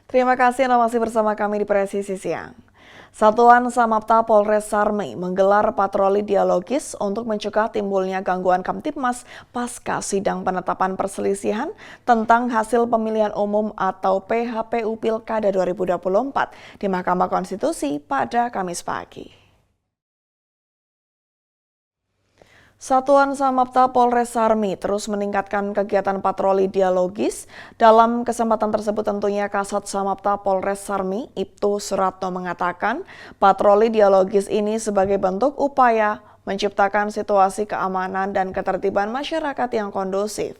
Terima kasih Anda masih bersama kami di Presisi Siang. Satuan Samapta Polres Sarmi menggelar patroli dialogis untuk mencegah timbulnya gangguan Kamtibmas pasca sidang penetapan perselisihan tentang hasil pemilihan umum atau PHPU Pilkada 2024 di Mahkamah Konstitusi pada Kamis pagi. Satuan Samapta Polres Sarmi terus meningkatkan kegiatan patroli dialogis. Dalam kesempatan tersebut tentunya Kasat Samapta Polres Sarmi, Ibtu Suratno mengatakan, patroli dialogis ini sebagai bentuk upaya menciptakan situasi keamanan dan ketertiban masyarakat yang kondusif.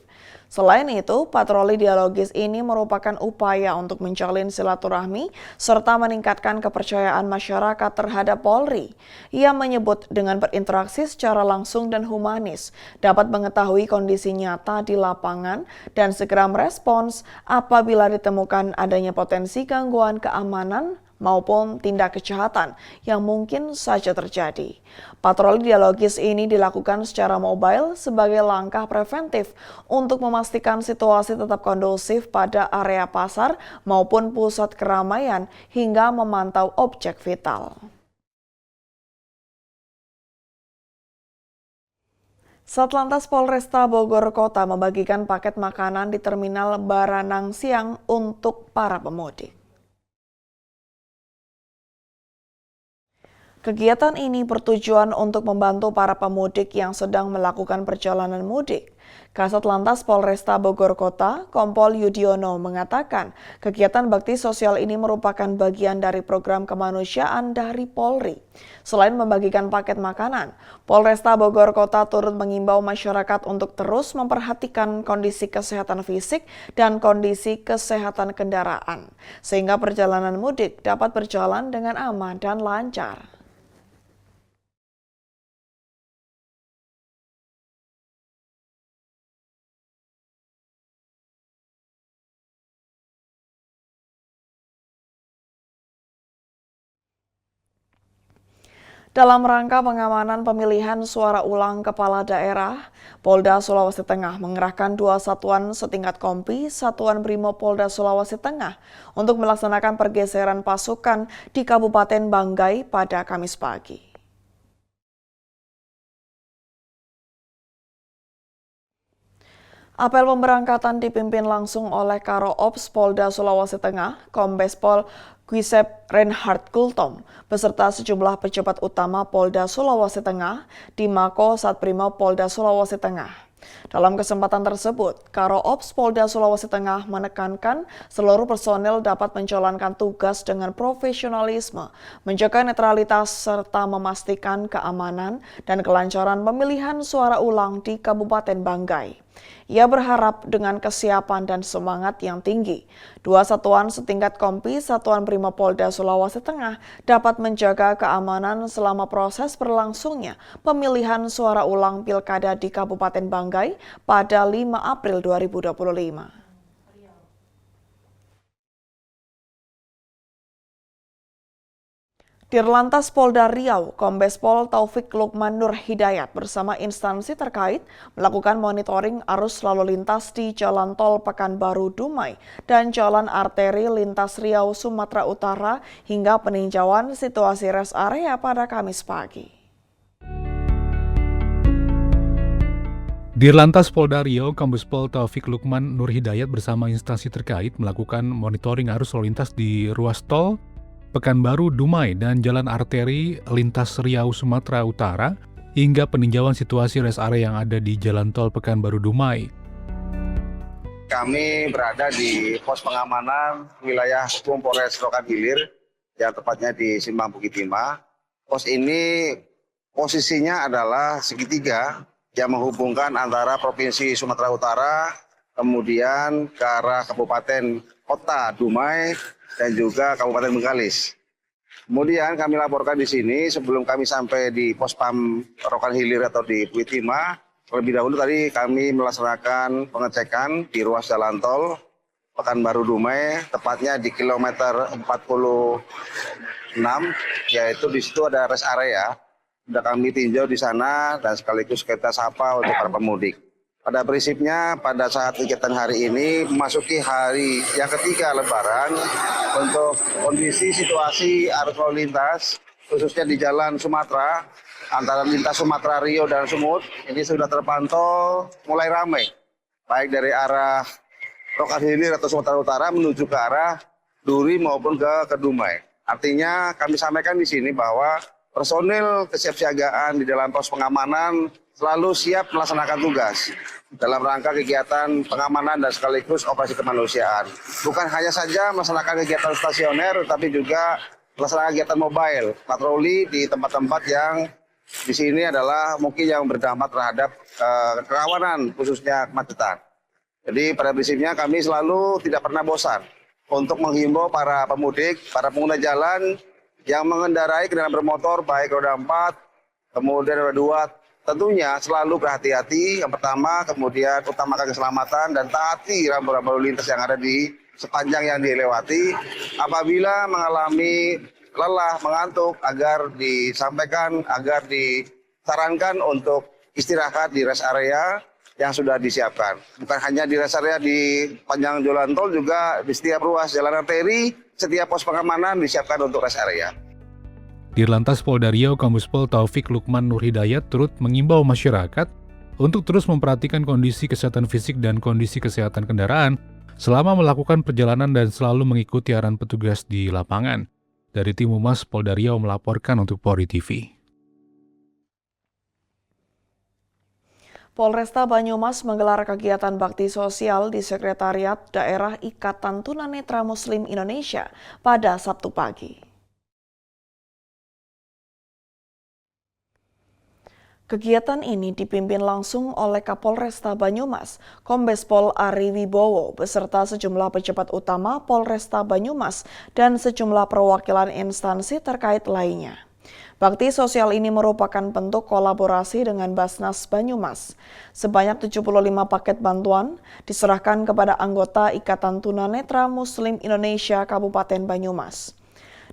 Selain itu, patroli dialogis ini merupakan upaya untuk menjalin silaturahmi serta meningkatkan kepercayaan masyarakat terhadap Polri. Ia menyebut dengan berinteraksi secara langsung dan humanis dapat mengetahui kondisi nyata di lapangan dan segera merespons apabila ditemukan adanya potensi gangguan keamanan maupun tindak kejahatan yang mungkin saja terjadi. Patroli dialogis ini dilakukan secara mobile sebagai langkah preventif untuk memastikan situasi tetap kondusif pada area pasar maupun pusat keramaian hingga memantau objek vital. Satlantas Polresta Bogor Kota membagikan paket makanan di Terminal Baranang Siang untuk para pemudik. Kegiatan ini bertujuan untuk membantu para pemudik yang sedang melakukan perjalanan mudik. Kasat Lantas Polresta Bogor Kota, Kompol Yudiono mengatakan, kegiatan bakti sosial ini merupakan bagian dari program kemanusiaan dari Polri. Selain membagikan paket makanan, Polresta Bogor Kota turut mengimbau masyarakat untuk terus memperhatikan kondisi kesehatan fisik dan kondisi kesehatan kendaraan, sehingga perjalanan mudik dapat berjalan dengan aman dan lancar. Dalam rangka pengamanan pemilihan suara ulang kepala daerah, Polda Sulawesi Tengah mengerahkan 2 satuan setingkat Kompi, Satuan Brimob Polda Sulawesi Tengah untuk melaksanakan pergeseran pasukan di Kabupaten Banggai pada Kamis pagi. Apel pemberangkatan dipimpin langsung oleh Karo Ops Polda Sulawesi Tengah, Kombes Pol Guisep Reinhard Kultom, beserta sejumlah pejabat utama Polda Sulawesi Tengah di Mako Satbrimob Polda Sulawesi Tengah. Dalam kesempatan tersebut, Karo Ops Polda Sulawesi Tengah menekankan seluruh personel dapat menjalankan tugas dengan profesionalisme, menjaga netralitas serta memastikan keamanan dan kelancaran pemilihan suara ulang di Kabupaten Banggai. Ia berharap dengan kesiapan dan semangat yang tinggi, 2 satuan setingkat Kompi Satuan Brimob Polda Sulawesi Tengah dapat menjaga keamanan selama proses berlangsungnya pemilihan suara ulang Pilkada di Kabupaten Banggai pada 5 April 2025. Dirlantas Polda Riau, Kombes Pol Taufik Lukman Nur Hidayat bersama instansi terkait melakukan monitoring arus lalu lintas di Jalan Tol Pekanbaru Dumai dan Jalan Arteri Lintas Riau Sumatera Utara hingga peninjauan situasi rest area pada Kamis pagi. Dirlantas Polda Riau, Kombes Pol Taufik Lukman Nur Hidayat bersama instansi terkait melakukan monitoring arus lalu lintas di ruas tol Pekanbaru Dumai dan Jalan Arteri Lintas Riau Sumatera Utara hingga peninjauan situasi rest area yang ada di Jalan Tol Pekanbaru Dumai. Kami berada di pos pengamanan wilayah hukum Polres Rokan Hilir yang tepatnya di Simpang Bukit Timah. Pos ini posisinya adalah segitiga yang menghubungkan antara Provinsi Sumatera Utara, kemudian ke arah Kabupaten Kota Dumai, dan juga Kabupaten Bengkalis. Kemudian kami laporkan di sini sebelum kami sampai di pos PAM Rokan Hilir atau di Bukit Timah, terlebih dahulu tadi kami melaksanakan pengecekan di ruas jalan tol Pekanbaru Dumai, tepatnya di kilometer 46, yaitu di situ ada rest area. Sudah kami tinjau di sana dan sekaligus kita sapa untuk para pemudik. Pada prinsipnya pada saat kegiatan hari ini memasuki hari yang ketiga Lebaran, untuk kondisi situasi arus lalu lintas khususnya di jalan Sumatera antara lintas Sumatera Riau dan Sumut ini sudah terpantau mulai ramai, baik dari arah Rokan Hilir atau Sumatera Utara menuju ke arah Duri maupun ke Dumai. Artinya kami sampaikan di sini bahwa personil kesiapsiagaan di dalam pos pengamanan selalu siap melaksanakan tugas dalam rangka kegiatan pengamanan dan sekaligus operasi kemanusiaan. Bukan hanya saja melaksanakan kegiatan stasioner, tetapi juga melaksanakan kegiatan mobile, patroli di tempat-tempat yang di sini adalah mungkin yang berdampak terhadap kerawanan khususnya kemacetan. Jadi pada prinsipnya kami selalu tidak pernah bosan untuk menghimbau para pemudik, para pengguna jalan yang mengendarai kendaraan bermotor baik roda 4, kemudian roda 2, tentunya selalu berhati-hati. Yang pertama, kemudian utamakan keselamatan dan taati rambu-rambu lalu lintas yang ada di sepanjang yang dilewati. Apabila mengalami lelah, mengantuk, agar disampaikan, agar disarankan untuk istirahat di rest area yang sudah disiapkan. Bukan hanya di rest area di panjang jalan tol, juga di setiap ruas jalan arteri, setiap pos pengamanan disiapkan untuk rest area. Dirlantas Polda Riau Kombespol Taufik Lukman Nurhidayat turut mengimbau masyarakat untuk terus memperhatikan kondisi kesehatan fisik dan kondisi kesehatan kendaraan selama melakukan perjalanan dan selalu mengikuti arahan petugas di lapangan. Dari Tim Humas Polda Riau melaporkan untuk Polri TV. Polresta Banyumas menggelar kegiatan bakti sosial di Sekretariat Daerah Ikatan Tunanetra Muslim Indonesia pada Sabtu pagi. Kegiatan ini dipimpin langsung oleh Kapolresta Banyumas, Kombes Pol Ari Wibowo, beserta sejumlah pejabat utama Polresta Banyumas dan sejumlah perwakilan instansi terkait lainnya. Bakti sosial ini merupakan bentuk kolaborasi dengan Basnas Banyumas. Sebanyak 75 paket bantuan diserahkan kepada anggota Ikatan Tunanetra Muslim Indonesia Kabupaten Banyumas.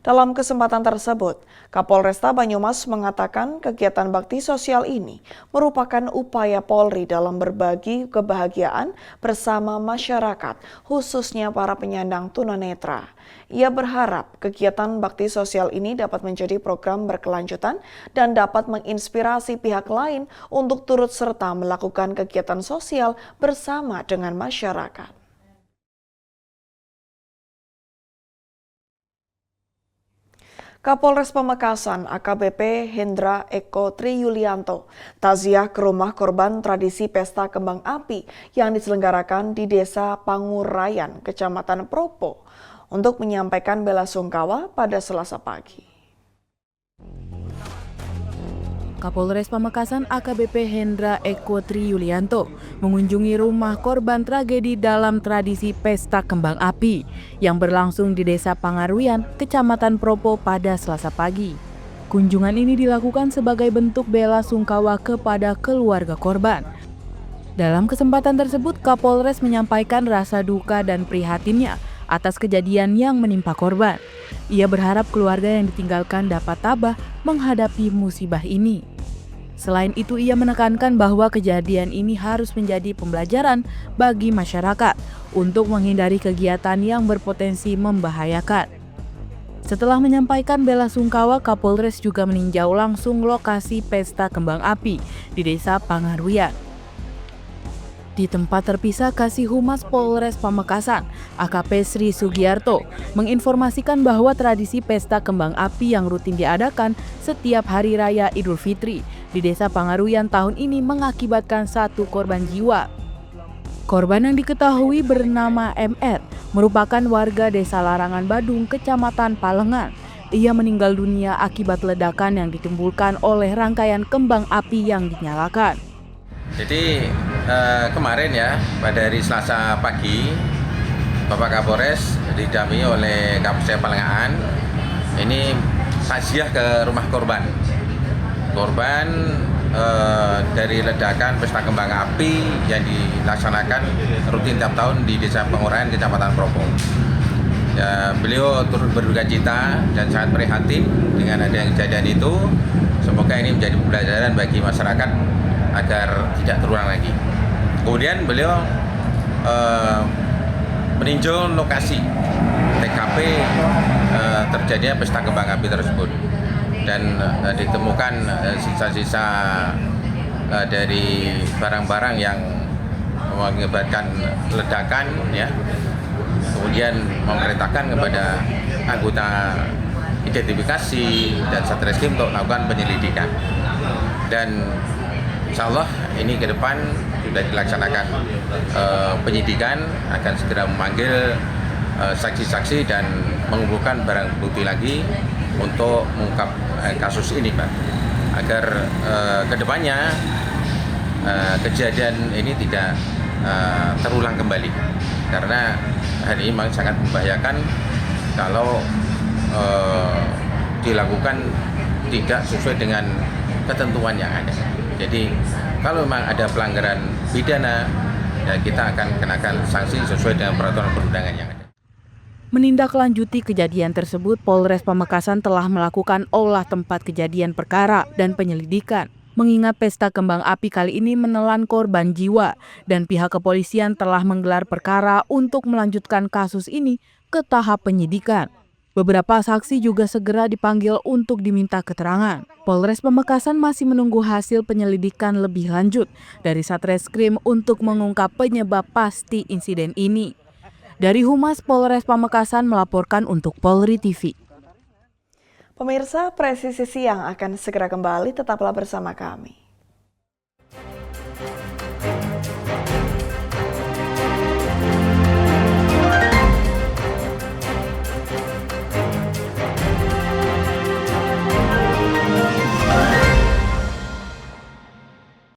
Dalam kesempatan tersebut, Kapolresta Banyumas mengatakan kegiatan bakti sosial ini merupakan upaya Polri dalam berbagi kebahagiaan bersama masyarakat, khususnya para penyandang tunanetra. Ia berharap kegiatan bakti sosial ini dapat menjadi program berkelanjutan dan dapat menginspirasi pihak lain untuk turut serta melakukan kegiatan sosial bersama dengan masyarakat. Kapolres Pamekasan AKBP Hendra Eko Triyulianto takziah ke rumah korban tradisi pesta kembang api yang diselenggarakan di Desa Pangurayan, Kecamatan Propo, untuk menyampaikan bela sungkawa pada Selasa pagi. Kapolres Pamekasan AKBP Hendra Eko Triyulianto mengunjungi rumah korban tragedi dalam tradisi pesta kembang api yang berlangsung di Desa Pangaruyan, Kecamatan Propo pada Selasa pagi. Kunjungan ini dilakukan sebagai bentuk bela sungkawa kepada keluarga korban. Dalam kesempatan tersebut, Kapolres menyampaikan rasa duka dan prihatinnya atas kejadian yang menimpa korban. Ia berharap keluarga yang ditinggalkan dapat tabah menghadapi musibah ini. Selain itu, ia menekankan bahwa kejadian ini harus menjadi pembelajaran bagi masyarakat untuk menghindari kegiatan yang berpotensi membahayakan. Setelah menyampaikan bela sungkawa, Kapolres juga meninjau langsung lokasi pesta kembang api di Desa Pangaruyan. Di tempat terpisah, Kasih Humas Polres Pamekasan, AKP Sri Sugiarto, menginformasikan bahwa tradisi pesta kembang api yang rutin diadakan setiap hari raya Idul Fitri di Desa Pangaruyan tahun ini mengakibatkan 1 korban jiwa. Korban yang diketahui bernama MR merupakan warga Desa Larangan Badung, Kecamatan Palengan. Ia meninggal dunia akibat ledakan yang ditimbulkan oleh rangkaian kembang api yang dinyalakan. Jadi kemarin ya, pada hari Selasa pagi, Bapak Kapolres didampingi oleh Kapolsek Palengan ini takziah ke rumah korban. Korban dari ledakan pesta kembang api yang dilaksanakan rutin tiap tahun di Desa Pangurayan, Kecamatan Propo. Ya, beliau turut berduka cita dan sangat prihatin dengan adanya kejadian itu. Semoga ini menjadi pembelajaran bagi masyarakat agar tidak terulang lagi. Kemudian beliau meninjau lokasi TKP terjadinya pesta kembang api tersebut, dan ditemukan sisa-sisa dari barang-barang yang mengakibatkan ledakan, ya. Kemudian memerintahkan kepada anggota identifikasi dan Satreskrim untuk melakukan penyelidikan, dan insya Allah ini ke depan sudah dilaksanakan penyidikan, akan segera memanggil saksi-saksi dan mengumpulkan barang bukti lagi untuk mengungkap kasus ini, Pak, agar ke depannya kejadian ini tidak terulang kembali, karena hari ini memang sangat membahayakan kalau dilakukan tidak sesuai dengan ketentuan yang ada. Jadi kalau memang ada pelanggaran pidana, ya kita akan kenakan sanksi sesuai dengan peraturan perundangan yang ada. Menindaklanjuti kejadian tersebut, Polres Pamekasan telah melakukan olah tempat kejadian perkara dan penyelidikan. Mengingat pesta kembang api kali ini menelan korban jiwa, dan pihak kepolisian telah menggelar perkara untuk melanjutkan kasus ini ke tahap penyidikan. Beberapa saksi juga segera dipanggil untuk diminta keterangan. Polres Pamekasan masih menunggu hasil penyelidikan lebih lanjut dari Satreskrim untuk mengungkap penyebab pasti insiden ini. Dari Humas Polres Pamekasan melaporkan untuk Polri TV. Pemirsa, Presisi Siang akan segera kembali, tetaplah bersama kami.